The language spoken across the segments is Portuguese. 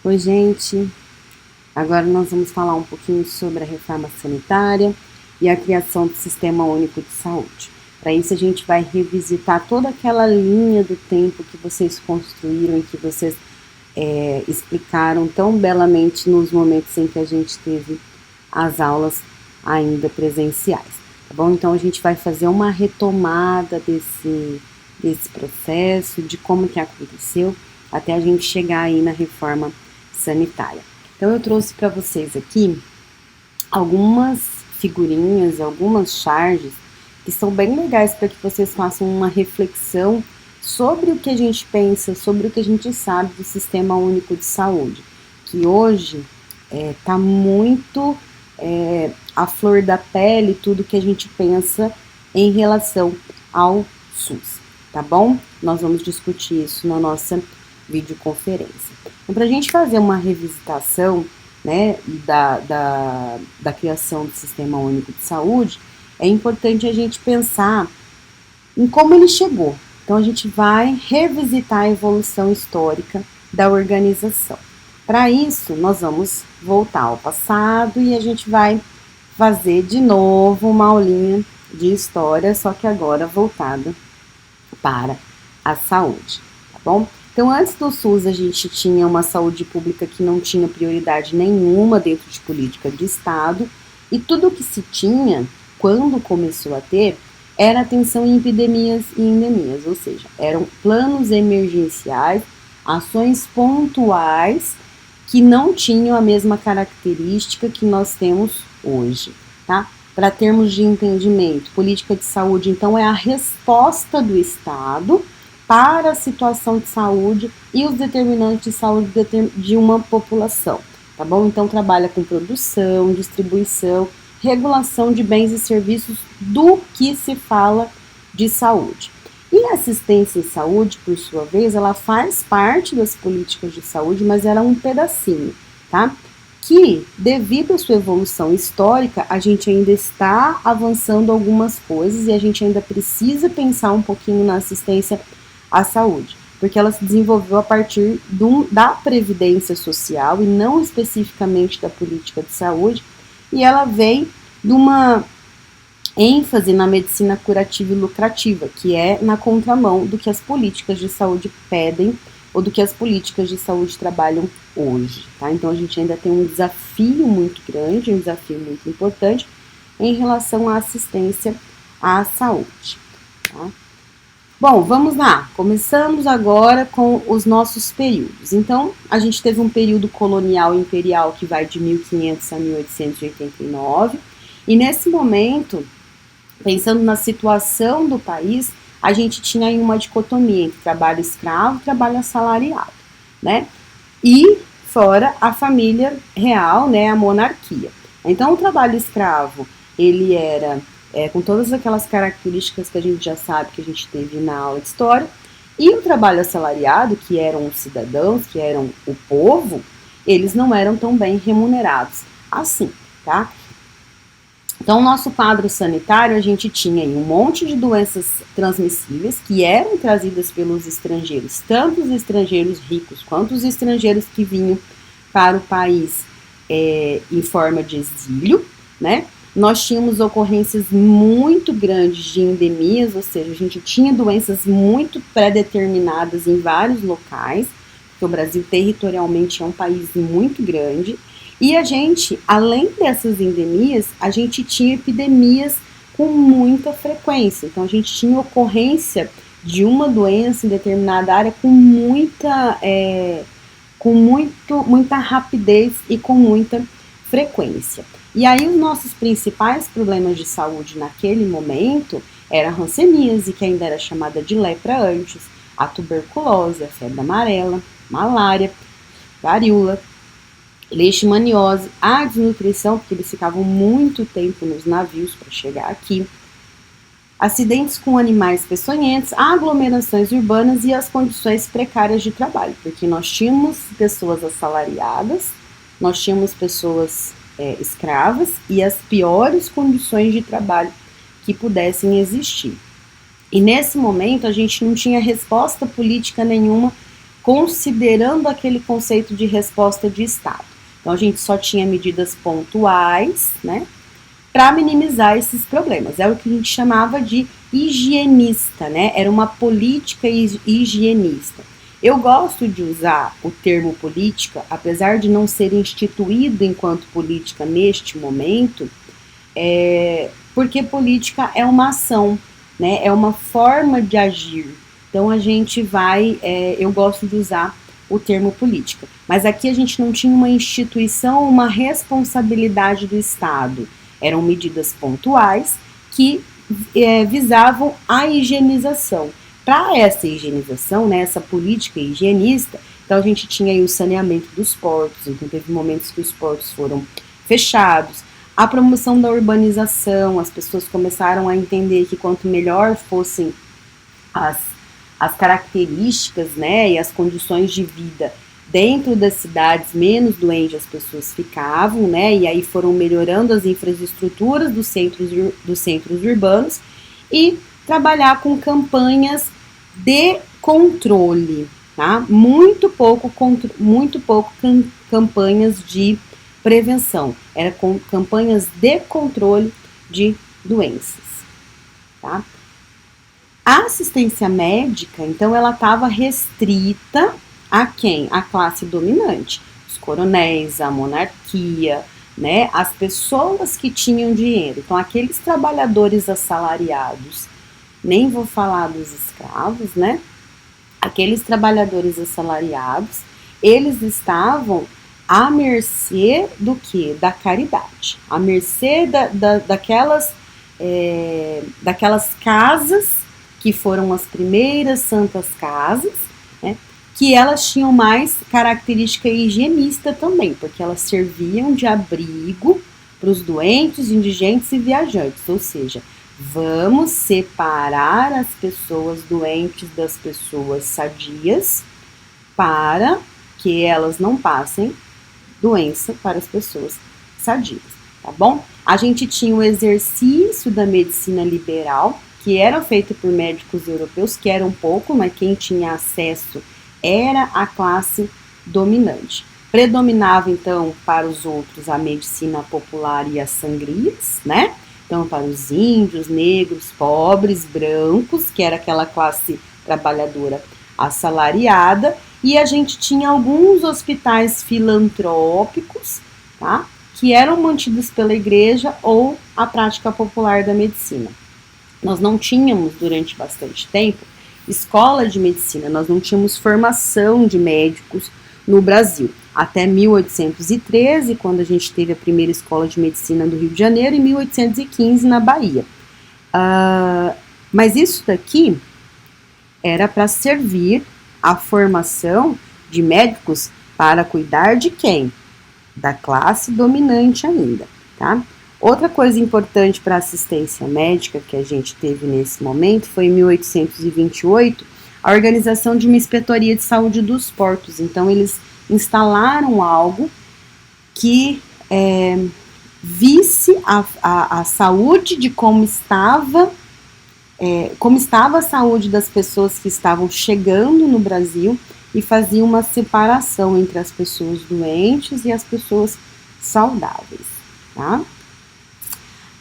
Oi, gente. Agora nós vamos falar um pouquinho sobre a reforma sanitária e a criação do Sistema Único de Saúde. Para isso, a gente vai revisitar toda aquela linha do tempo que vocês construíram e que vocês explicaram tão belamente nos momentos em que a gente teve as aulas ainda presenciais. Tá bom? Então, a gente vai fazer uma retomada desse processo, de como que aconteceu, até a gente chegar aí na reforma sanitária. Então eu trouxe para vocês aqui algumas figurinhas, algumas charges que são bem legais para que vocês façam uma reflexão sobre o que a gente pensa, sobre o que a gente sabe do Sistema Único de Saúde, que hoje está muito à flor da pele tudo que a gente pensa em relação ao SUS, tá bom? Nós vamos discutir isso na nossa videoconferência. Então, para a gente fazer uma revisitação, né, da criação do Sistema Único de Saúde, é importante a gente pensar em como ele chegou. Então, a gente vai revisitar a evolução histórica da organização. Para isso, nós vamos voltar ao passado e a gente vai fazer de novo uma aulinha de história, só que agora voltada para a saúde, tá bom? Então, antes do SUS, a gente tinha uma saúde pública que não tinha prioridade nenhuma dentro de política de Estado, e tudo que se tinha, quando começou a ter, era atenção em epidemias e endemias, ou seja, eram planos emergenciais, ações pontuais que não tinham a mesma característica que nós temos hoje, tá? Para termos de entendimento, política de saúde, então, é a resposta do Estado para a situação de saúde e os determinantes de saúde de uma população, tá bom? Então, trabalha com produção, distribuição, regulação de bens e serviços do que se fala de saúde. E a assistência em saúde, por sua vez, ela faz parte das políticas de saúde, mas ela é um pedacinho, tá? Que, devido à sua evolução histórica, a gente ainda está avançando algumas coisas e a gente ainda precisa pensar um pouquinho na assistência à saúde, porque ela se desenvolveu a partir da previdência social e não especificamente da política de saúde, e ela vem de uma ênfase na medicina curativa e lucrativa, que é na contramão do que as políticas de saúde pedem ou do que as políticas de saúde trabalham hoje, tá? Então a gente ainda tem um desafio muito grande, um desafio muito importante em relação à assistência à saúde, tá? Bom, vamos lá. Começamos agora com os nossos períodos. Então, a gente teve um período colonial e imperial que vai de 1500 a 1889, e nesse momento, pensando na situação do país, a gente tinha aí uma dicotomia entre trabalho escravo e trabalho assalariado, né? E fora a família real, né, a monarquia. Então, o trabalho escravo, ele era com todas aquelas características que a gente já sabe que a gente teve na aula de história, e o trabalho assalariado, que eram os cidadãos, que eram o povo, eles não eram tão bem remunerados assim, tá? Então, o nosso quadro sanitário, a gente tinha aí um monte de doenças transmissíveis que eram trazidas pelos estrangeiros, tanto os estrangeiros ricos quanto os estrangeiros que vinham para o país em forma de exílio, né? Nós tínhamos ocorrências muito grandes de endemias, ou seja, a gente tinha doenças muito pré-determinadas em vários locais, porque o Brasil territorialmente é um país muito grande, e a gente, além dessas endemias, a gente tinha epidemias com muita frequência. Então, a gente tinha ocorrência de uma doença em determinada área com muita rapidez e com muita frequência. E aí os nossos principais problemas de saúde naquele momento era a hanseníase, que ainda era chamada de lepra antes, a tuberculose, a febre amarela, malária, varíola, leishmaniose, a desnutrição, porque eles ficavam muito tempo nos navios para chegar aqui, acidentes com animais peçonhentos, aglomerações urbanas e as condições precárias de trabalho, porque nós tínhamos pessoas assalariadas, nós tínhamos pessoas escravas e as piores condições de trabalho que pudessem existir. E nesse momento a gente não tinha resposta política nenhuma considerando aquele conceito de resposta de Estado. Então a gente só tinha medidas pontuais, né, para minimizar esses problemas. É o que a gente chamava de higienista, né? Era uma política higienista. Eu gosto de usar o termo política, apesar de não ser instituído enquanto política neste momento, porque política é uma ação, né? É uma forma de agir. Então a gente vai, eu gosto de usar o termo política. Mas aqui a gente não tinha uma instituição, uma responsabilidade do Estado. Eram medidas pontuais que visavam a higienização. Para essa higienização, né, essa política higienista, então a gente tinha aí o saneamento dos portos, então teve momentos que os portos foram fechados, a promoção da urbanização, as pessoas começaram a entender que quanto melhor fossem as características, né, e as condições de vida dentro das cidades, menos doentes as pessoas ficavam, né, e aí foram melhorando as infraestruturas dos centros urbanos e trabalhar com campanhas de controle, tá? Muito pouco campanhas de prevenção, era com campanhas de controle de doenças, tá? A assistência médica, então, ela estava restrita a quem? A classe dominante, os coronéis, a monarquia, né? As pessoas que tinham dinheiro. Então, aqueles trabalhadores assalariados, nem vou falar dos escravos, né? Aqueles trabalhadores assalariados, eles estavam à mercê do que? Da caridade, à mercê daquelas casas que foram as primeiras santas casas, né, que elas tinham mais característica higienista também, porque elas serviam de abrigo para os doentes, indigentes e viajantes, ou seja, vamos separar as pessoas doentes das pessoas sadias para que elas não passem doença para as pessoas sadias, tá bom? A gente tinha o exercício da medicina liberal, que era feito por médicos europeus, que eram pouco, mas quem tinha acesso era a classe dominante. Predominava, então, para os outros a medicina popular e as sangrias, né? Então, para os índios, negros, pobres, brancos, que era aquela classe trabalhadora assalariada, e a gente tinha alguns hospitais filantrópicos, tá? Que eram mantidos pela igreja ou a prática popular da medicina. Nós não tínhamos, durante bastante tempo, escola de medicina, nós não tínhamos formação de médicos no Brasil. Até 1813, quando a gente teve a primeira escola de medicina do Rio de Janeiro, e 1815 na Bahia. Mas isso daqui era para servir a formação de médicos para cuidar de quem? Da classe dominante ainda, tá? Outra coisa importante para a assistência médica que a gente teve nesse momento foi em 1828, a organização de uma inspetoria de saúde dos portos. Então, eles instalaram algo que visse a saúde de como estava a saúde das pessoas que estavam chegando no Brasil e fazia uma separação entre as pessoas doentes e as pessoas saudáveis, tá?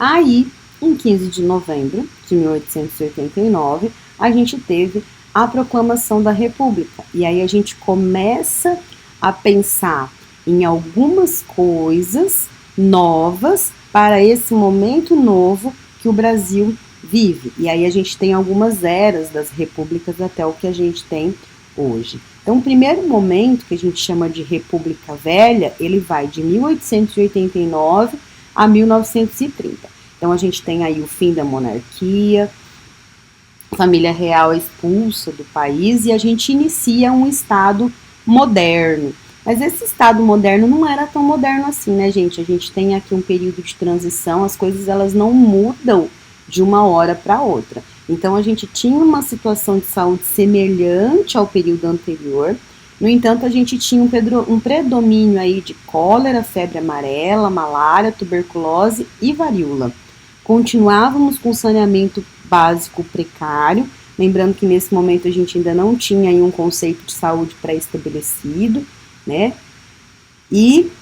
Aí, em 15 de novembro de 1889, a gente teve a proclamação da República. E aí a gente começa a pensar em algumas coisas novas para esse momento novo que o Brasil vive. E aí a gente tem algumas eras das repúblicas até o que a gente tem hoje. Então, o primeiro momento, que a gente chama de República Velha, ele vai de 1889 a 1930. Então, a gente tem aí o fim da monarquia, a família real é expulsa do país e a gente inicia um Estado moderno. Mas esse Estado moderno não era tão moderno assim, né, gente? A gente tem aqui um período de transição, as coisas elas não mudam de uma hora para outra. Então, a gente tinha uma situação de saúde semelhante ao período anterior. No entanto, a gente tinha um predomínio aí de cólera, febre amarela, malária, tuberculose e varíola. Continuávamos com saneamento básico precário, lembrando que nesse momento a gente ainda não tinha aí um conceito de saúde pré-estabelecido, né? E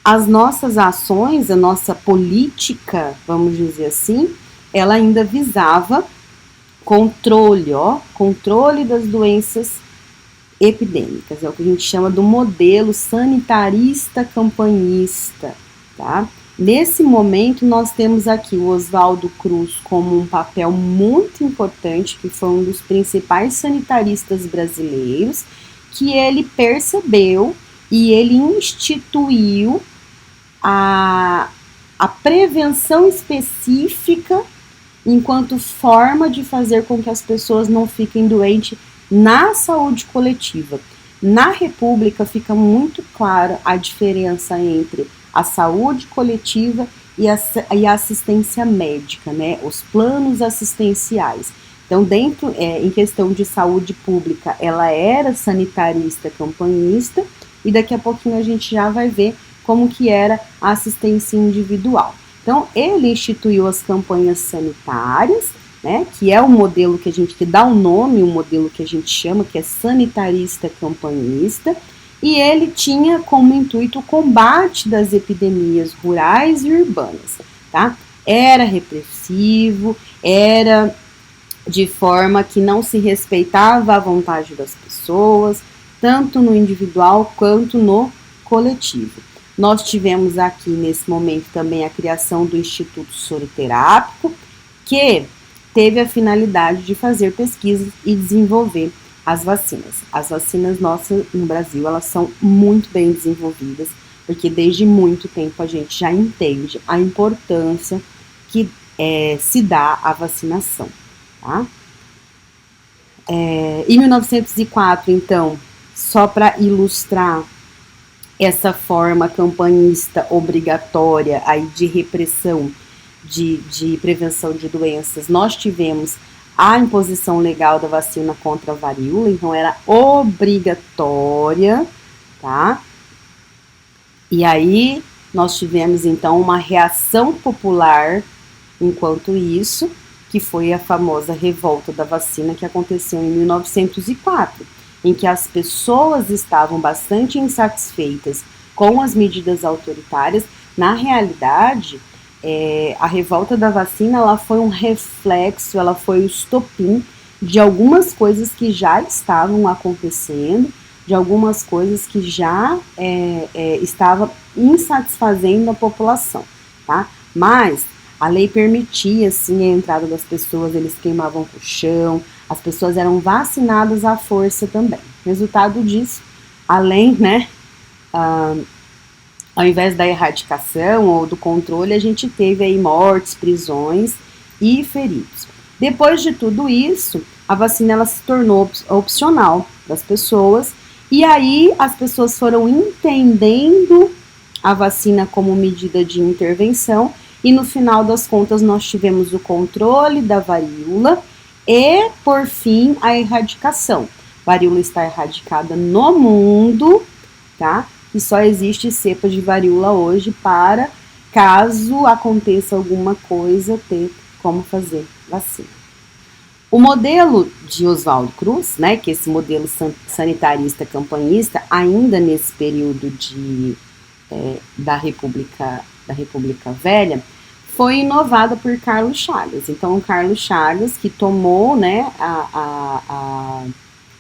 as nossas ações, a nossa política, vamos dizer assim, ela ainda visava controle, controle das doenças epidêmicas, é o que a gente chama do modelo sanitarista campanhista, tá? Nesse momento, nós temos aqui o Oswaldo Cruz como um papel muito importante, que foi um dos principais sanitaristas brasileiros, que ele percebeu e ele instituiu a prevenção específica enquanto forma de fazer com que as pessoas não fiquem doentes na saúde coletiva. Na República fica muito clara a diferença entre a saúde coletiva e a assistência médica, né? Os planos assistenciais. Então, em questão de saúde pública, ela era sanitarista campanhista, e daqui a pouquinho a gente já vai ver como que era a assistência individual. Então, ele instituiu as campanhas sanitárias, né, que é o modelo que dá o nome, o modelo que a gente chama, que é sanitarista campanhista, e ele tinha como intuito o combate das epidemias rurais e urbanas, tá? Era repressivo, era de forma que não se respeitava a vontade das pessoas, tanto no individual quanto no coletivo. Nós tivemos aqui, nesse momento, também a criação do Instituto Soroterápico, que teve a finalidade de fazer pesquisas e desenvolver as vacinas. As vacinas nossas no Brasil, elas são muito bem desenvolvidas, porque desde muito tempo a gente já entende a importância que se dá à vacinação, tá? Em 1904, então, só para ilustrar essa forma campanhista obrigatória aí de repressão, de prevenção de doenças, nós tivemos a imposição legal da vacina contra a varíola, então era obrigatória, tá? E aí nós tivemos então uma reação popular enquanto isso, que foi a famosa revolta da vacina que aconteceu em 1904, em que as pessoas estavam bastante insatisfeitas com as medidas autoritárias. Na realidade, a revolta da vacina, ela foi um reflexo, ela foi o estopim de algumas coisas que já estavam acontecendo, de algumas coisas que já estavam insatisfazendo a população, tá? Mas a lei permitia, sim, a entrada das pessoas, eles queimavam o chão, as pessoas eram vacinadas à força também. Resultado disso, além, né, ao invés da erradicação ou do controle, a gente teve aí mortes, prisões e feridos. Depois de tudo isso, a vacina ela se tornou opcional para as pessoas, e aí as pessoas foram entendendo a vacina como medida de intervenção, e no final das contas nós tivemos o controle da varíola e, por fim, a erradicação. Varíola está erradicada no mundo, tá? E só existe cepa de varíola hoje para, caso aconteça alguma coisa, ter como fazer vacina. O modelo de Oswaldo Cruz, né, que é esse modelo sanitarista campanhista, ainda nesse período da República Velha, foi inovada por Carlos Chagas. Então, o Carlos Chagas, que tomou, né,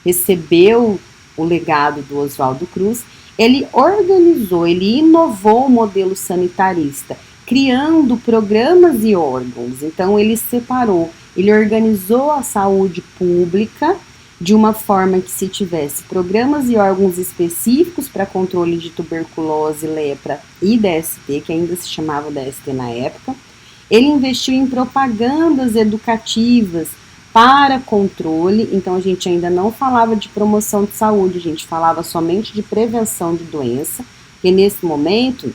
recebeu o legado do Oswaldo Cruz, ele organizou, ele inovou o modelo sanitarista, criando programas e órgãos. Então, ele separou, ele organizou a saúde pública de uma forma que se tivesse programas e órgãos específicos para controle de tuberculose, lepra e DST, que ainda se chamava DST na época. Ele investiu em propagandas educativas para controle, então a gente ainda não falava de promoção de saúde, a gente falava somente de prevenção de doença, e nesse momento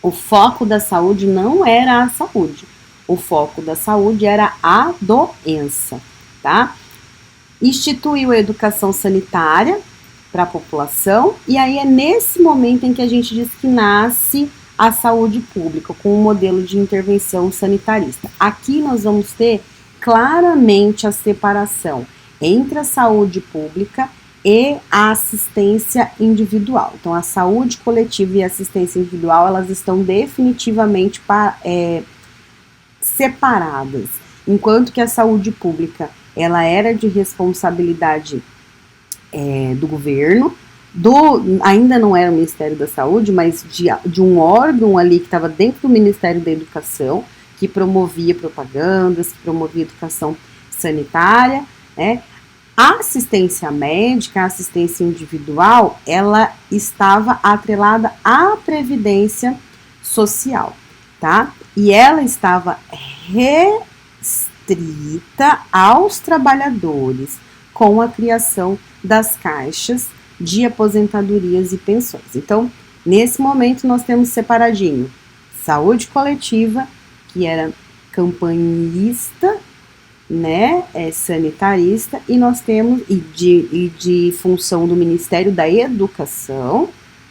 o foco da saúde não era a saúde, o foco da saúde era a doença, tá? Instituiu a educação sanitária para a população, e aí é nesse momento em que a gente diz que nasce a saúde pública, com um modelo de intervenção sanitarista. Aqui nós vamos ter claramente a separação entre a saúde pública e a assistência individual. Então, a saúde coletiva e a assistência individual, elas estão definitivamente separadas, enquanto que a saúde pública, ela era de responsabilidade do governo, ainda não era o Ministério da Saúde, mas de um órgão ali que estava dentro do Ministério da Educação, que promovia propagandas, que promovia educação sanitária, né? A assistência médica, a assistência individual, ela estava atrelada à previdência social, tá? E ela estava restrita aos trabalhadores com a criação das caixas de aposentadorias e pensões. Então, nesse momento, nós temos separadinho saúde coletiva, que era campanhista, né, sanitarista, e nós temos, de função do Ministério da Educação,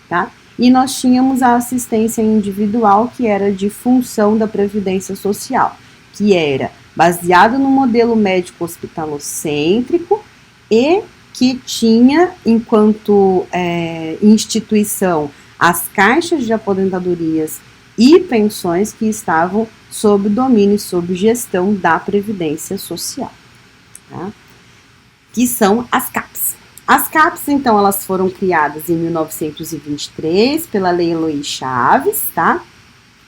tá? E nós tínhamos a assistência individual, que era de função da Previdência Social, que era baseado no modelo médico hospitalocêntrico e que tinha, enquanto instituição, as caixas de aposentadorias e pensões que estavam sob domínio e sob gestão da Previdência Social, tá? Que são as CAPs. As CAPs, então, elas foram criadas em 1923 pela Lei Eloy Chaves, tá?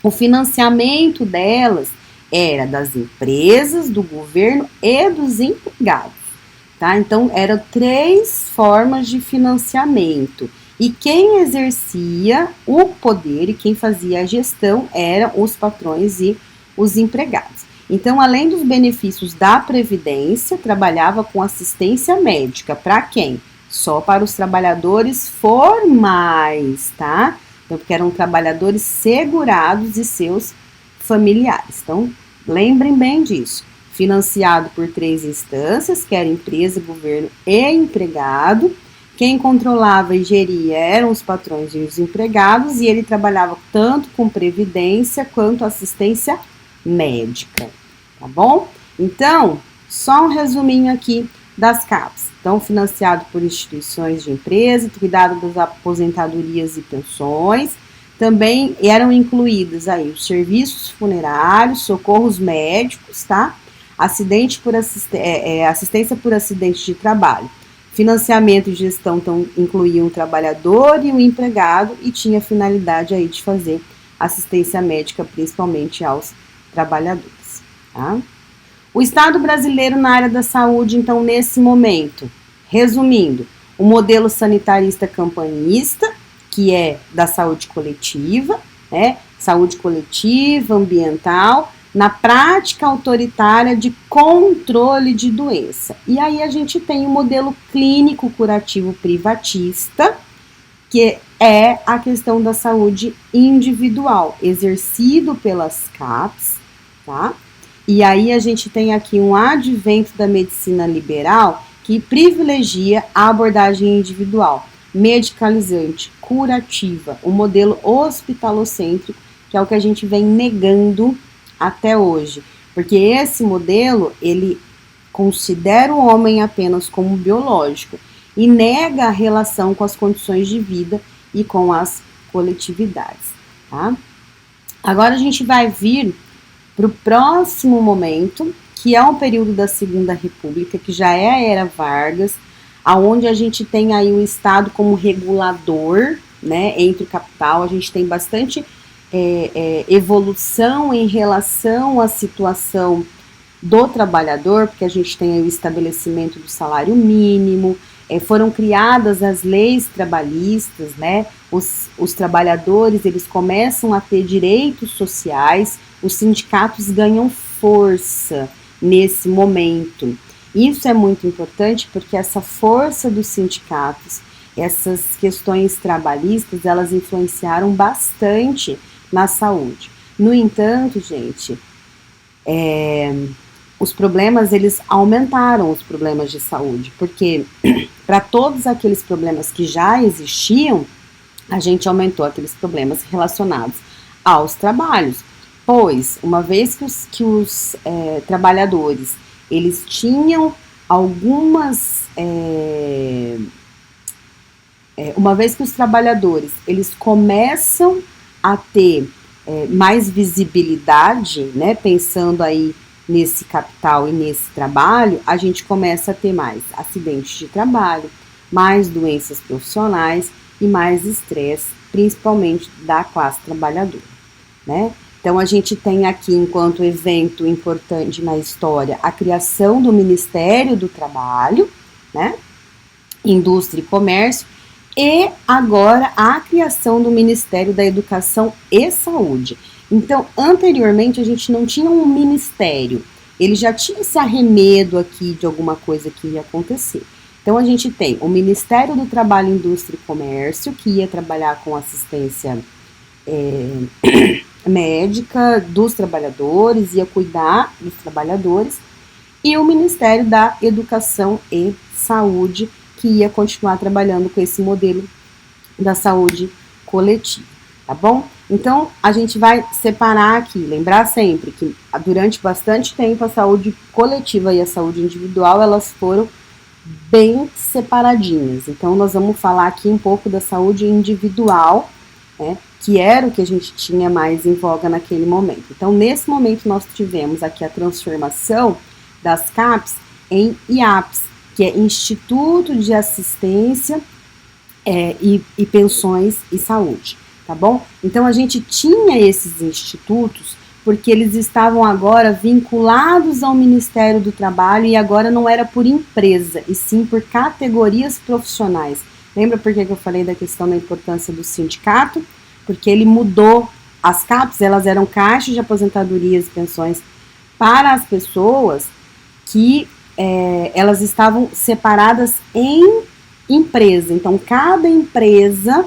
O financiamento delas era das empresas, do governo e dos empregados, tá? Então, eram 3 formas de financiamento. E quem exercia o poder e quem fazia a gestão eram os patrões e os empregados. Então, além dos benefícios da Previdência, trabalhava com assistência médica. Para quem? Só para os trabalhadores formais, tá? Então, porque eram trabalhadores segurados e seus familiares. Então, lembrem bem disso. Financiado por 3 instâncias, que era empresa, governo e empregado. Quem controlava e geria eram os patrões e os empregados, e ele trabalhava tanto com previdência quanto assistência médica, tá bom? Então, só um resuminho aqui das CAPs. Então, financiado por instituições de empresa, cuidado das aposentadorias e pensões. Também eram incluídos aí os serviços funerários, socorros médicos, tá? Assistência por acidente de trabalho. Financiamento e gestão então, incluíam o trabalhador e o empregado e tinha a finalidade aí de fazer assistência médica, principalmente aos trabalhadores, tá? O Estado brasileiro na área da saúde, então, nesse momento, resumindo, o modelo sanitarista campanhista, que é da saúde coletiva, né? Saúde coletiva, ambiental, na prática autoritária de controle de doença. E aí a gente tem o modelo clínico curativo privatista, que é a questão da saúde individual, exercido pelas CAPs, tá? E aí a gente tem aqui um advento da medicina liberal que privilegia a abordagem individual, medicalizante, curativa, o modelo hospitalocêntrico, que é o que a gente vem negando até hoje, porque esse modelo, ele considera o homem apenas como biológico e nega a relação com as condições de vida e com as coletividades, tá? Agora a gente vai vir para o próximo momento, que é o período da Segunda República, que já é a Era Vargas, aonde a gente tem aí o Estado como regulador, né, entre o capital, a gente tem bastante evolução em relação à situação do trabalhador, porque a gente tem aí o estabelecimento do salário mínimo, foram criadas as leis trabalhistas, né? Os trabalhadores, eles começam a ter direitos sociais, os sindicatos ganham força nesse momento. Isso é muito importante porque essa força dos sindicatos, essas questões trabalhistas, elas influenciaram bastante na saúde. No entanto, gente, os problemas, eles aumentaram os problemas de saúde, porque para todos aqueles problemas que já existiam, a gente aumentou aqueles problemas relacionados aos trabalhos, pois uma vez que os trabalhadores, eles tinham algumas, uma vez que os trabalhadores, eles começam a ter mais visibilidade, né, pensando aí nesse capital e nesse trabalho, a gente começa a ter mais acidentes de trabalho, mais doenças profissionais e mais estresse, principalmente da classe trabalhadora, né? Então a gente tem aqui, enquanto evento importante na história, a criação do Ministério do Trabalho, né, Indústria e Comércio, e agora a criação do Ministério da Educação e Saúde. Então, anteriormente a gente não tinha um ministério, ele já tinha esse arremedo aqui de alguma coisa que ia acontecer. Então a gente tem o Ministério do Trabalho, Indústria e Comércio, que ia trabalhar com assistência médica dos trabalhadores, ia cuidar dos trabalhadores, e o Ministério da Educação e Saúde, que ia continuar trabalhando com esse modelo da saúde coletiva, tá bom? Então, a gente vai separar aqui, lembrar sempre que durante bastante tempo a saúde coletiva e a saúde individual, elas foram bem separadinhas. Então, nós vamos falar aqui um pouco da saúde individual, né, que era o que a gente tinha mais em voga naquele momento. Então, nesse momento, nós tivemos aqui a transformação das CAPs em IAPs, que é Instituto de Assistência e Pensões e Saúde, tá bom? Então, a gente tinha esses institutos porque eles estavam agora vinculados ao Ministério do Trabalho e agora não era por empresa, e sim por categorias profissionais. Lembra por que eu falei da questão da importância do sindicato? Porque ele mudou. As CAPs, elas eram caixas de aposentadorias e pensões para as pessoas que elas estavam separadas em empresa. Então, cada empresa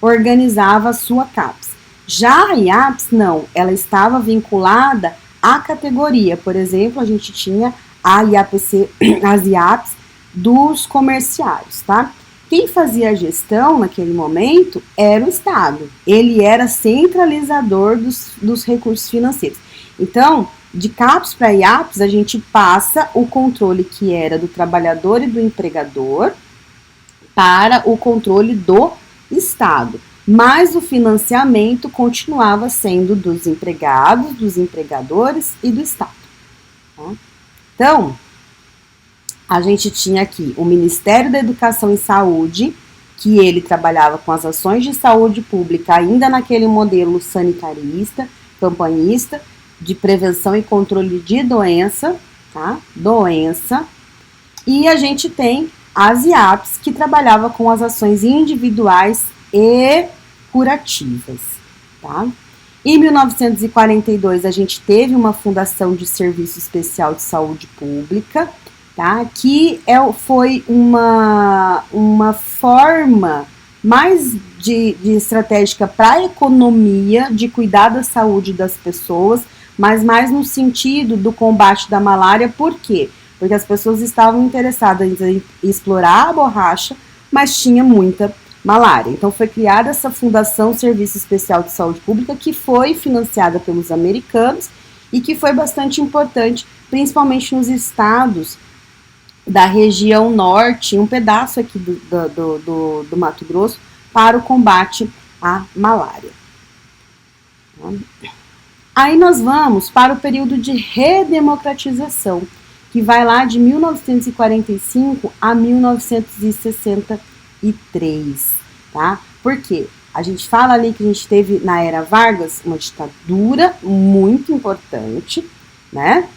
organizava a sua CAPs. Já a IAPS, não, ela estava vinculada à categoria. Por exemplo, a gente tinha a IAPC, as IAPs dos comerciários, tá? Quem fazia a gestão naquele momento era o Estado. Ele era centralizador dos recursos financeiros. Então, de CAPs para IAPs, a gente passa o controle que era do trabalhador e do empregador para o controle do Estado. Mas o financiamento continuava sendo dos empregados, dos empregadores e do Estado. Tá? Então, a gente tinha aqui o Ministério da Educação e Saúde, que ele trabalhava com as ações de saúde pública, ainda naquele modelo sanitarista, campanhista, de prevenção e controle de doença, tá? Doença. E a gente tem as IAPs, que trabalhava com as ações individuais e curativas, tá? Em 1942, a gente teve uma fundação de Serviço Especial de Saúde Pública, tá? Que foi uma forma mais de estratégica para a economia, de cuidar da saúde das pessoas, mas mais no sentido do combate da malária. Por quê? Porque as pessoas estavam interessadas em explorar a borracha, mas tinha muita malária. Então foi criada essa Fundação Serviço Especial de Saúde Pública, que foi financiada pelos americanos e que foi bastante importante, principalmente nos estados da região norte, um pedaço aqui do Mato Grosso, para o combate à malária. Aí nós vamos para o período de redemocratização, que vai lá de 1945 a 1963, tá? Por quê? A gente fala ali que a gente teve na era Vargas uma ditadura muito importante, né?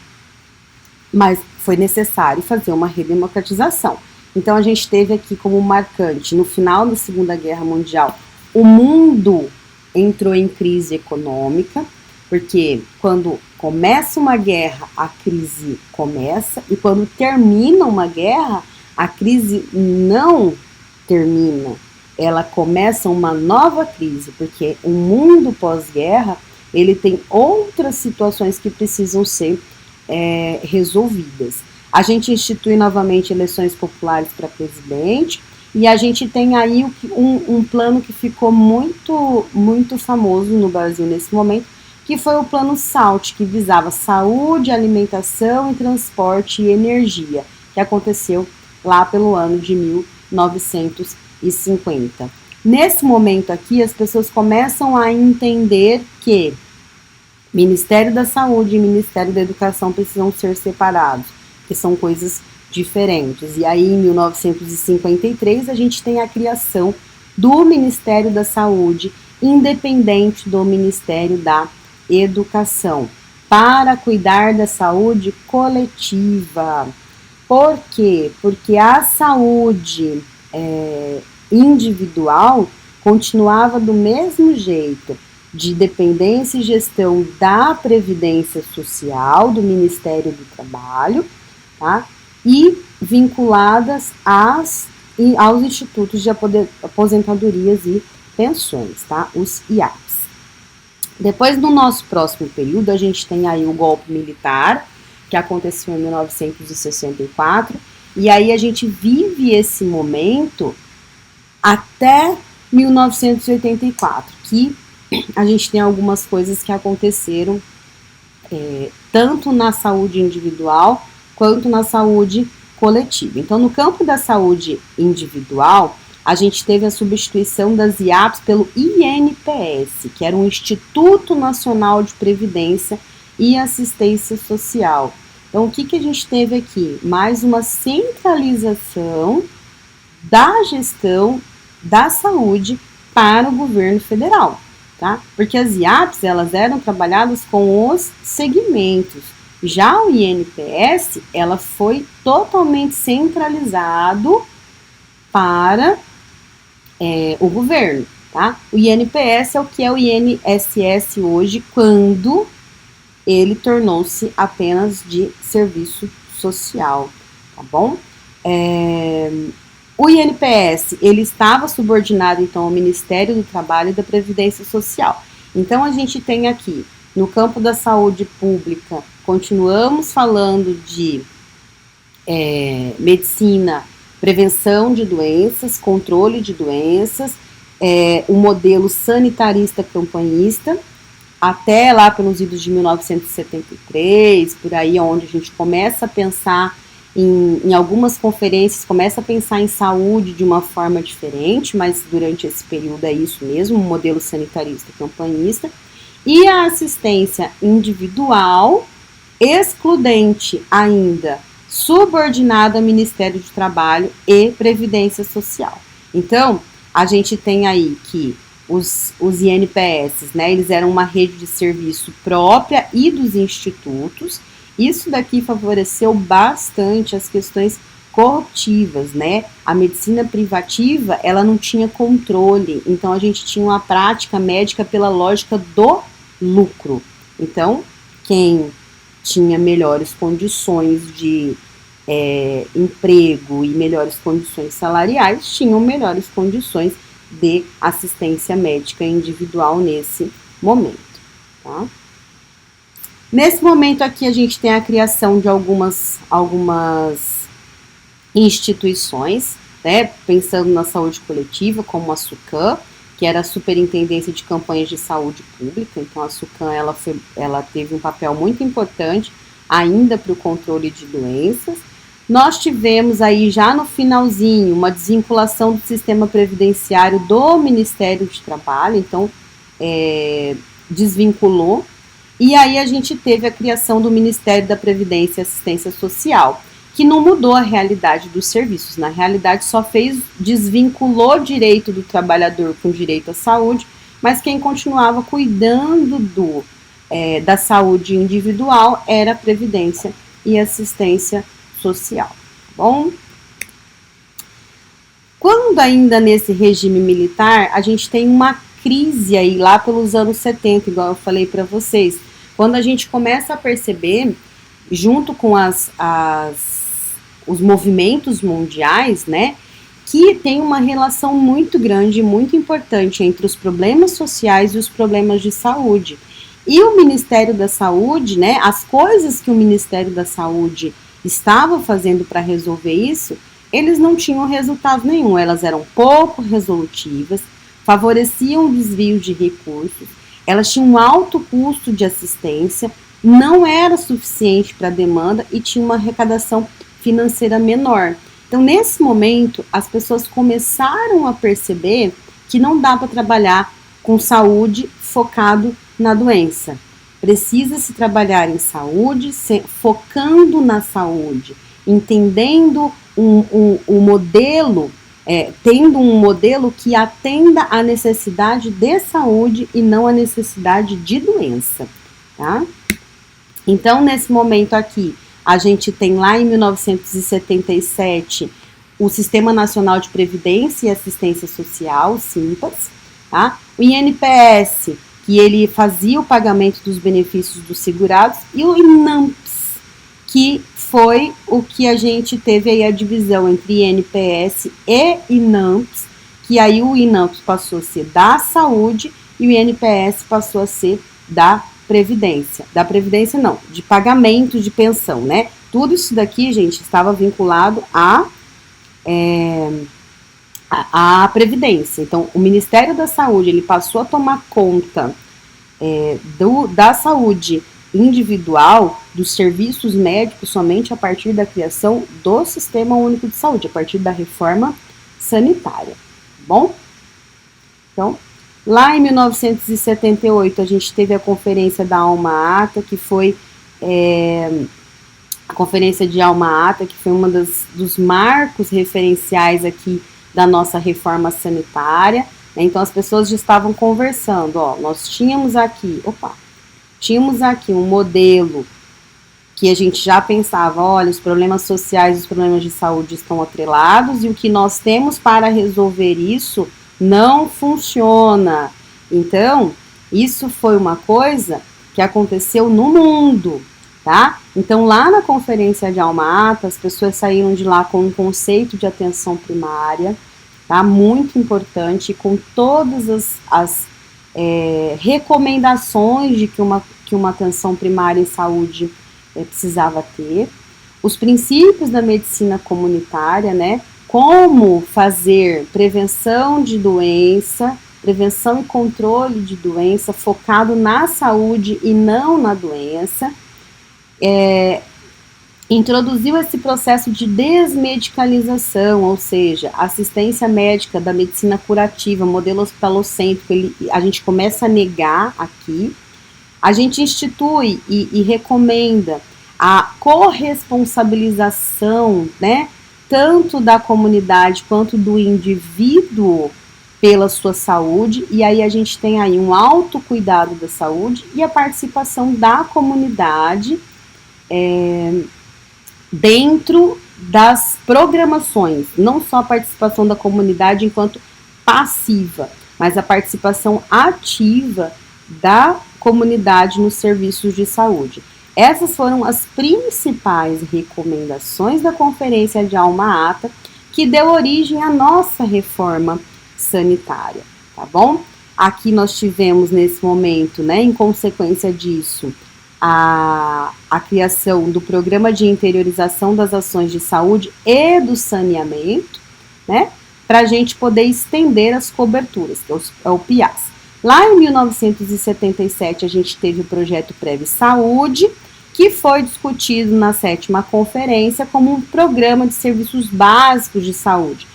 Mas foi necessário fazer uma redemocratização. Então a gente teve aqui como marcante, no final da Segunda Guerra Mundial, o mundo entrou em crise econômica, porque quando começa uma guerra, a crise começa, e quando termina uma guerra, a crise não termina, ela começa uma nova crise, porque o mundo pós-guerra, ele tem outras situações que precisam ser resolvidas. A gente institui novamente eleições populares para presidente, e a gente tem aí um plano que ficou muito, muito famoso no Brasil nesse momento, que foi o Plano SALT, que visava saúde, alimentação e transporte e energia, que aconteceu lá pelo ano de 1950. Nesse momento aqui, as pessoas começam a entender que Ministério da Saúde e Ministério da Educação precisam ser separados, que são coisas diferentes. E aí, em 1953, a gente tem a criação do Ministério da Saúde, independente do Ministério da Educação, para cuidar da saúde coletiva. Por quê? Porque a saúde individual continuava do mesmo jeito, de dependência e gestão da Previdência Social, do Ministério do Trabalho, tá? E vinculadas aos institutos de aposentadorias e pensões, tá? Os IAPs. Depois, no nosso próximo período, a gente tem aí o golpe militar, que aconteceu em 1964, e aí a gente vive esse momento até 1984, que a gente tem algumas coisas que aconteceram tanto na saúde individual quanto na saúde coletiva. Então, no campo da saúde individual, a gente teve a substituição das IAPs pelo INPS, que era um Instituto Nacional de Previdência e Assistência Social. Então, o que a gente teve aqui? Mais uma centralização da gestão da saúde para o governo federal, tá? Porque as IAPs, elas eram trabalhadas com os segmentos. Já o INPS, ela foi totalmente centralizado para o governo, tá? O INPS é o que é o INSS hoje, quando ele tornou-se apenas de serviço social, tá bom? O INPS, ele estava subordinado, então, ao Ministério do Trabalho e da Previdência Social. Então, a gente tem aqui, no campo da saúde pública, continuamos falando de medicina, prevenção de doenças, controle de doenças, o modelo sanitarista campanhista, até lá pelos idos de 1973, por aí onde a gente começa a pensar em algumas conferências, começa a pensar em saúde de uma forma diferente, mas durante esse período é isso mesmo, um modelo sanitarista campanhista, e a assistência individual, excludente ainda, subordinada ao Ministério do Trabalho e Previdência Social. Então, a gente tem aí que os INPS, né, eles eram uma rede de serviço própria e dos institutos. Isso daqui favoreceu bastante as questões corruptivas, né? A medicina privativa, ela não tinha controle, então a gente tinha uma prática médica pela lógica do lucro. Então, quem tinha melhores condições de emprego e melhores condições salariais, tinham melhores condições de assistência médica individual nesse momento, tá? Nesse momento aqui a gente tem a criação de algumas instituições, né, pensando na saúde coletiva, como a SUCAM, que era a Superintendência de Campanhas de Saúde Pública. Então a SUCAM ela teve um papel muito importante ainda para o controle de doenças. Nós tivemos aí já no finalzinho uma desvinculação do sistema previdenciário do Ministério do Trabalho, então desvinculou, e aí a gente teve a criação do Ministério da Previdência e Assistência Social, que não mudou a realidade dos serviços, na realidade só desvinculou o direito do trabalhador com o direito à saúde, mas quem continuava cuidando da saúde individual era a Previdência e Assistência Social, tá bom? Quando ainda nesse regime militar, a gente tem uma crise aí lá pelos anos 70, igual eu falei para vocês, quando a gente começa a perceber, junto com os movimentos mundiais, né, que tem uma relação muito grande, muito importante entre os problemas sociais e os problemas de saúde. E o Ministério da Saúde, né, as coisas que o Ministério da Saúde estava fazendo para resolver isso, eles não tinham resultado nenhum, elas eram pouco resolutivas, favoreciam o desvio de recursos, elas tinham um alto custo de assistência, não era suficiente para a demanda e tinha uma arrecadação financeira menor. Então, nesse momento, as pessoas começaram a perceber que não dá para trabalhar com saúde focado na doença. Precisa se trabalhar em saúde, focando na saúde, entendendo um modelo, tendo um modelo que atenda a necessidade de saúde e não a necessidade de doença, tá? Então, nesse momento aqui, a gente tem lá em 1977 o Sistema Nacional de Previdência e Assistência Social, o SINPAS, tá? O INPS, que ele fazia o pagamento dos benefícios dos segurados, e o INAMPS, que foi o que a gente teve aí a divisão entre INPS e INAMPS, que aí o INAMPS passou a ser da saúde e o INPS passou a ser da Previdência. Da Previdência não, de pagamento de pensão, né? Tudo isso daqui, gente, estava vinculado à Previdência. Então, o Ministério da Saúde, ele passou a tomar conta da saúde individual, dos serviços médicos, somente a partir da criação do Sistema Único de Saúde, a partir da reforma sanitária, tá bom? Então, lá em 1978, a gente teve a Conferência da Alma Ata, que foi a Conferência de Alma Ata, que foi uma dos marcos referenciais aqui da nossa reforma sanitária, né? Então, as pessoas já estavam conversando, ó, nós tínhamos aqui um modelo que a gente já pensava, olha, os problemas sociais, os problemas de saúde estão atrelados e o que nós temos para resolver isso não funciona. Então, isso foi uma coisa que aconteceu no mundo, tá? Então, lá na Conferência de Alma Ata, as pessoas saíram de lá com um conceito de atenção primária, tá? Muito importante, com todas as recomendações de que uma atenção primária em saúde precisava ter, os princípios da medicina comunitária, né? Como fazer prevenção de doença, prevenção e controle de doença, focado na saúde e não na doença. Introduziu esse processo de desmedicalização, ou seja, assistência médica da medicina curativa, modelo hospitalocêntrico, a gente começa a negar aqui. A gente institui e recomenda a corresponsabilização, né, tanto da comunidade quanto do indivíduo pela sua saúde, e aí a gente tem aí um autocuidado da saúde e a participação da comunidade dentro das programações, não só a participação da comunidade enquanto passiva, mas a participação ativa da comunidade nos serviços de saúde. Essas foram as principais recomendações da Conferência de Alma Ata, que deu origem à nossa reforma sanitária, tá bom? Aqui nós tivemos nesse momento, né, em consequência disso, a criação do Programa de Interiorização das Ações de Saúde e do Saneamento, né, para a gente poder estender as coberturas, que é o PIAS. Lá em 1977, a gente teve o projeto Prev Saúde, que foi discutido na 7ª conferência como um programa de serviços básicos de saúde.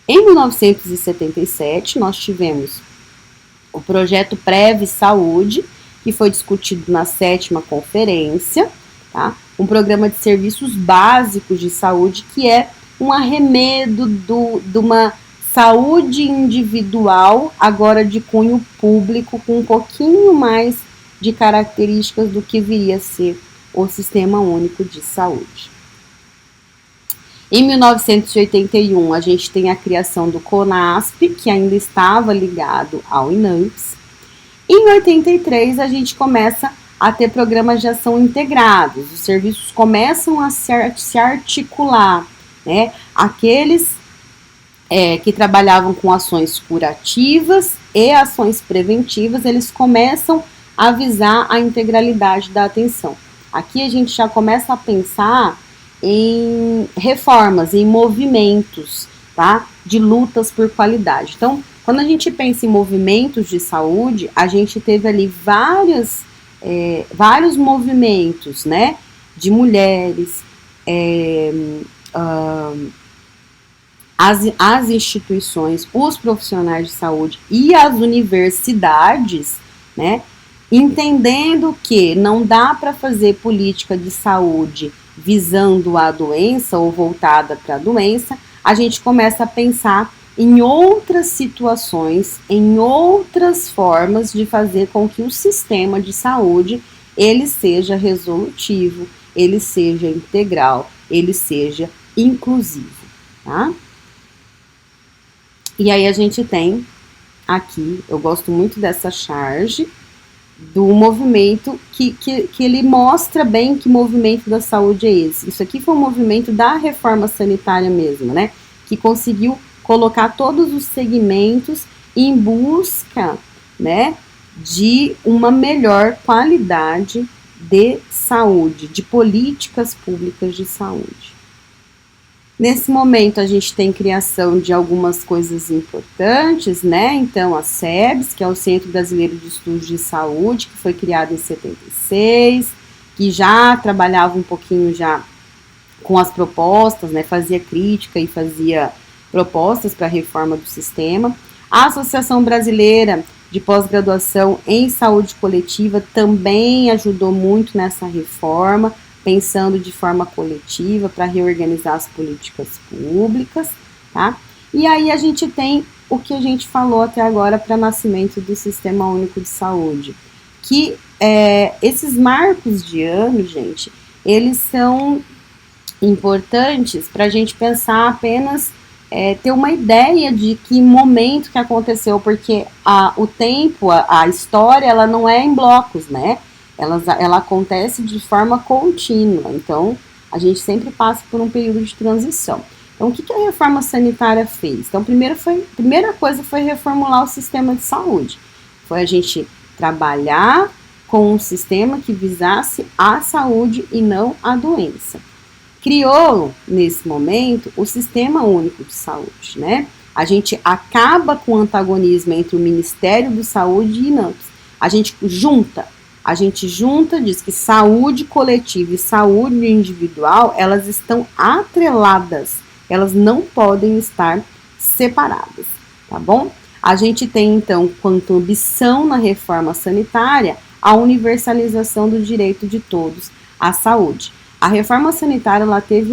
Em 1977, nós tivemos o projeto Prev Saúde, que foi discutido na 7ª conferência, tá? Um programa de serviços básicos de saúde, que é um arremedo de uma saúde individual, agora de cunho público, com um pouquinho mais de características do que viria a ser o Sistema Único de Saúde. Em 1981, a gente tem a criação do CONASP, que ainda estava ligado ao INAMPS. Em 83, a gente começa a ter programas de ação integrados, os serviços começam a se articular, né? Aqueles que trabalhavam com ações curativas e ações preventivas, eles começam a visar a integralidade da atenção. Aqui a gente já começa a pensar em reformas, em movimentos, tá? De lutas por qualidade. Então, quando a gente pensa em movimentos de saúde, a gente teve ali vários movimentos, né? De mulheres, as instituições, os profissionais de saúde e as universidades, né? Entendendo que não dá para fazer política de saúde visando a doença ou voltada para a doença, a gente começa a pensar em outras situações, em outras formas de fazer com que o sistema de saúde ele seja resolutivo, ele seja integral, ele seja inclusivo, tá? E aí a gente tem aqui, eu gosto muito dessa charge, do movimento que ele mostra bem que movimento da saúde é esse. Isso aqui foi um movimento da reforma sanitária mesmo, né? Que conseguiu colocar todos os segmentos em busca, né, de uma melhor qualidade de saúde, de políticas públicas de saúde. Nesse momento a gente tem criação de algumas coisas importantes, né? Então a SEBS, que é o Centro Brasileiro de Estudos de Saúde, que foi criado em 76, que já trabalhava um pouquinho já com as propostas, né? Fazia crítica e fazia propostas para a reforma do sistema. A Associação Brasileira de Pós-Graduação em Saúde Coletiva também ajudou muito nessa reforma, pensando de forma coletiva para reorganizar as políticas públicas, tá? E aí a gente tem o que a gente falou até agora para nascimento do Sistema Único de Saúde, que esses marcos de ano, gente, eles são importantes para a gente pensar apenas, ter uma ideia de que momento que aconteceu, porque o tempo, a história, ela não é em blocos, né? Ela acontece de forma contínua, então a gente sempre passa por um período de transição. Então, o que a reforma sanitária fez? Então, primeira coisa foi reformular o sistema de saúde. Foi a gente trabalhar com um sistema que visasse a saúde e não a doença. Criou, nesse momento, o Sistema Único de Saúde, né? A gente acaba com o antagonismo entre o Ministério da Saúde e INAMPS. A gente junta, diz que saúde coletiva e saúde individual, elas estão atreladas, elas não podem estar separadas, tá bom? A gente tem, então, quanto ambição na reforma sanitária, a universalização do direito de todos à saúde. A reforma sanitária, ela teve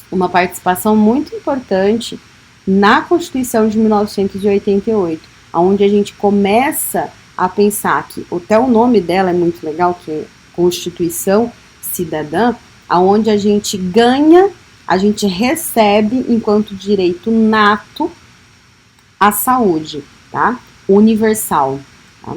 uma participação muito importante na Constituição de 1988, onde a gente começa a pensar que até o nome dela é muito legal, que é Constituição Cidadã, aonde a gente ganha, a gente recebe enquanto direito nato a saúde, tá? Universal, tá?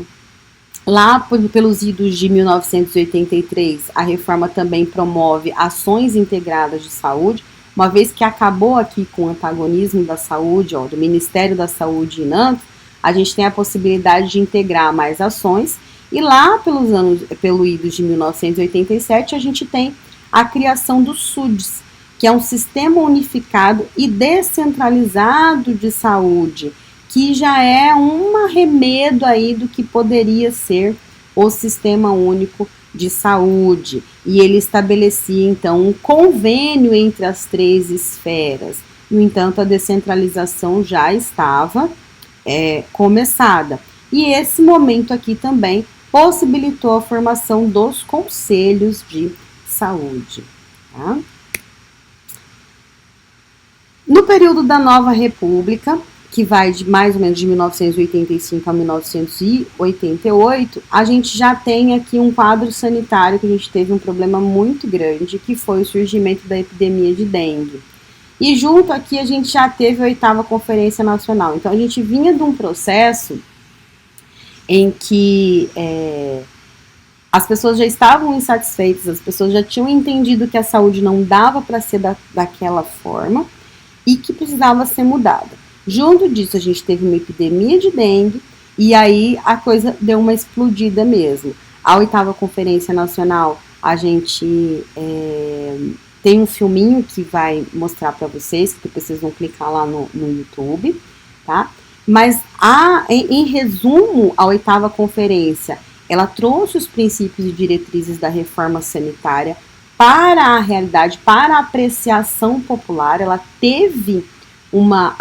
Lá pelos idos de 1983, a reforma também promove ações integradas de saúde, uma vez que acabou aqui com o antagonismo da saúde, do Ministério da Saúde e INAMPS, a gente tem a possibilidade de integrar mais ações, e lá pelo idos de 1987, a gente tem a criação do SUDES, que é um sistema unificado e descentralizado de saúde, que já é um arremedo aí do que poderia ser o Sistema Único de Saúde. E ele estabelecia, então, um convênio entre as três esferas. No entanto, a descentralização já estava começada. E esse momento aqui também possibilitou a formação dos conselhos de saúde. Tá? No período da Nova República, que vai de mais ou menos de 1985 a 1988, a gente já tem aqui um quadro sanitário que a gente teve um problema muito grande, que foi o surgimento da epidemia de dengue. E junto aqui a gente já teve a 8ª Conferência Nacional. Então a gente vinha de um processo em que as pessoas já estavam insatisfeitas, as pessoas já tinham entendido que a saúde não dava para ser daquela forma e que precisava ser mudada. Junto disso, a gente teve uma epidemia de dengue e aí a coisa deu uma explodida mesmo. A 8ª Conferência Nacional, a gente Tem um filminho que vai mostrar para vocês, que depois vocês vão clicar lá no YouTube, tá? Mas, em resumo, a 8ª conferência, ela trouxe os princípios e diretrizes da reforma sanitária para a realidade, para a apreciação popular. Ela teve uma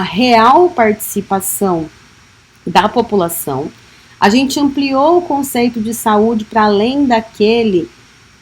real participação da população. A gente ampliou o conceito de saúde para além daquele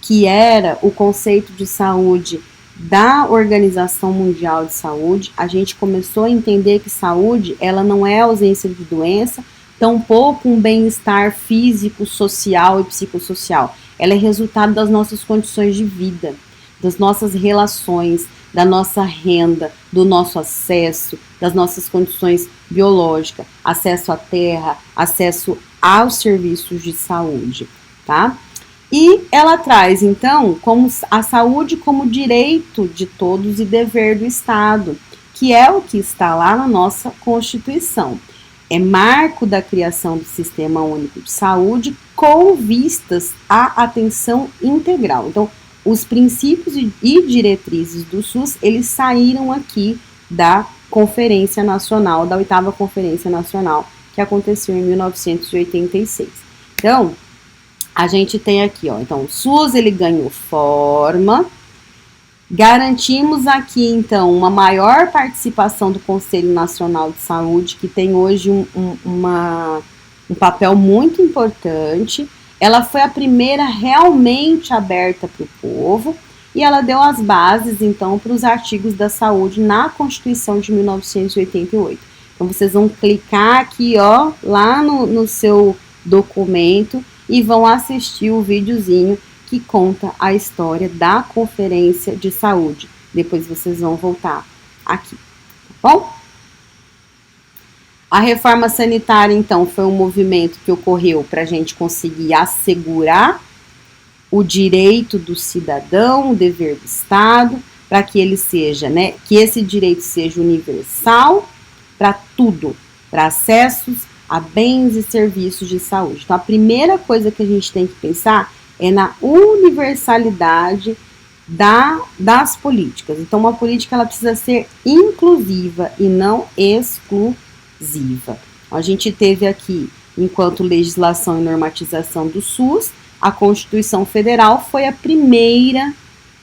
que era o conceito de saúde da Organização Mundial de Saúde. A gente começou a entender que saúde, ela não é ausência de doença, tampouco um bem-estar físico, social e psicossocial. Ela é resultado das nossas condições de vida, das nossas relações, da nossa renda, do nosso acesso, das nossas condições biológicas, acesso à terra, acesso aos serviços de saúde, tá? E ela traz, então, como a saúde como direito de todos e dever do Estado, que é o que está lá na nossa Constituição. É marco da criação do Sistema Único de Saúde com vistas à atenção integral. Então, os princípios e diretrizes do SUS, eles saíram aqui da Conferência Nacional, da 8ª Conferência Nacional, que aconteceu em 1986. Então, a gente tem aqui, ó, então o SUS ele ganhou forma, garantimos aqui então uma maior participação do Conselho Nacional de Saúde, que tem hoje um papel muito importante. Ela foi a primeira realmente aberta para o povo e ela deu as bases então para os artigos da saúde na Constituição de 1988. Então vocês vão clicar aqui, ó, lá no seu documento e vão assistir o videozinho que conta a história da Conferência de Saúde. Depois vocês vão voltar aqui, tá bom? A reforma sanitária, então, foi um movimento que ocorreu para a gente conseguir assegurar o direito do cidadão, o dever do Estado, para que ele seja, né, que esse direito seja universal para tudo, para acessos a bens e serviços de saúde. Então, a primeira coisa que a gente tem que pensar é na universalidade das políticas. Então, uma política ela precisa ser inclusiva e não exclusiva. A gente teve aqui, enquanto legislação e normatização do SUS, a Constituição Federal foi a primeira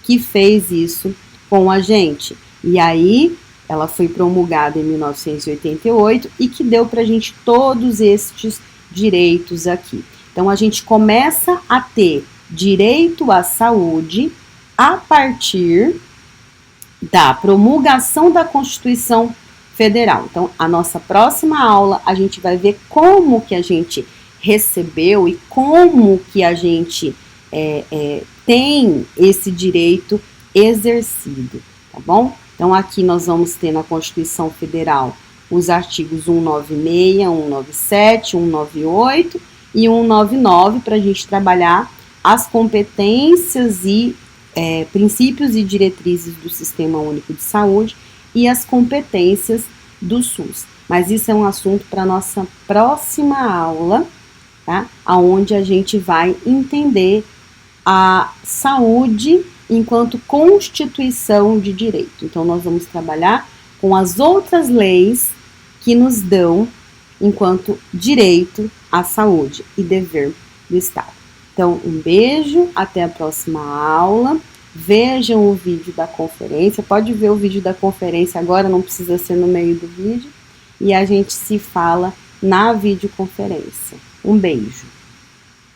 que fez isso com a gente. E aí, ela foi promulgada em 1988 e que deu para a gente todos estes direitos aqui. Então, a gente começa a ter direito à saúde a partir da promulgação da Constituição Federal. Então, a nossa próxima aula, a gente vai ver como que a gente recebeu e como que a gente tem esse direito exercido, tá bom? Então, aqui nós vamos ter na Constituição Federal os artigos 196, 197, 198 e 199 para a gente trabalhar as competências e princípios e diretrizes do Sistema Único de Saúde e as competências do SUS. Mas isso é um assunto para a nossa próxima aula, tá? Onde a gente vai entender a saúde enquanto constituição de direito. Então, nós vamos trabalhar com as outras leis que nos dão enquanto direito à saúde e dever do Estado. Então, um beijo, até a próxima aula. Vejam o vídeo da conferência, pode ver o vídeo da conferência agora, não precisa ser no meio do vídeo. E a gente se fala na videoconferência. Um beijo.